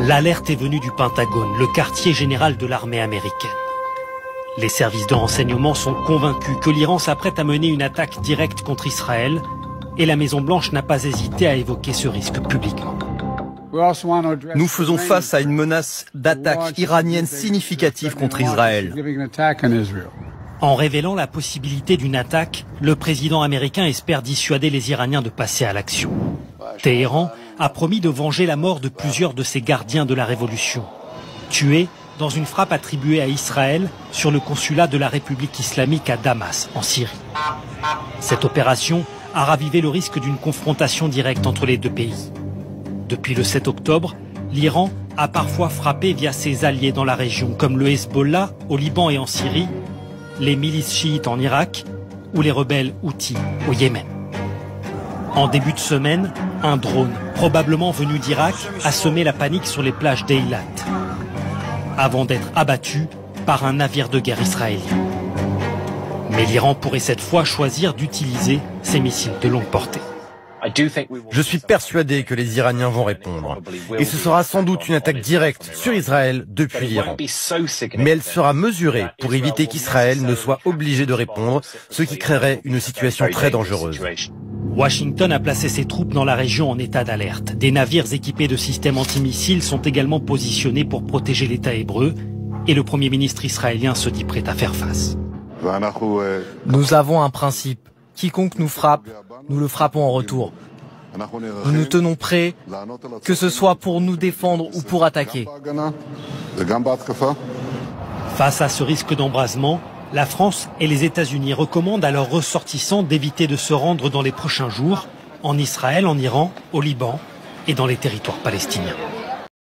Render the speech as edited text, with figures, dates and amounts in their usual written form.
L'alerte est venue du Pentagone, le quartier général de l'armée américaine. Les services de renseignement sont convaincus que l'Iran s'apprête à mener une attaque directe contre Israël et la Maison-Blanche n'a pas hésité à évoquer ce risque publiquement. Nous faisons face à une menace d'attaque iranienne significative contre Israël. En révélant la possibilité d'une attaque, le président américain espère dissuader les Iraniens de passer à l'action. Téhéran a promis de venger la mort de plusieurs de ses gardiens de la révolution, tués dans une frappe attribuée à Israël sur le consulat de la République islamique à Damas, en Syrie. Cette opération a ravivé le risque d'une confrontation directe entre les deux pays. Depuis le 7 octobre, l'Iran a parfois frappé via ses alliés dans la région, comme le Hezbollah au Liban et en Syrie, les milices chiites en Irak ou les rebelles houthis au Yémen. En début de semaine, un drone, probablement venu d'Irak, a semé la panique sur les plages d'Eilat, avant d'être abattu par un navire de guerre israélien. Mais l'Iran pourrait cette fois choisir d'utiliser ses missiles de longue portée. Je suis persuadé que les Iraniens vont répondre. Et ce sera sans doute une attaque directe sur Israël depuis l'Iran. Mais elle sera mesurée pour éviter qu'Israël ne soit obligé de répondre, ce qui créerait une situation très dangereuse. Washington a placé ses troupes dans la région en état d'alerte. Des navires équipés de systèmes antimissiles sont également positionnés pour protéger l'État hébreu. Et le Premier ministre israélien se dit prêt à faire face. Nous avons un principe. Quiconque nous frappe, nous le frappons en retour. Nous nous tenons prêts, que ce soit pour nous défendre ou pour attaquer. Face à ce risque d'embrasement, la France et les États-Unis recommandent à leurs ressortissants d'éviter de se rendre dans les prochains jours en Israël, en Iran, au Liban et dans les territoires palestiniens.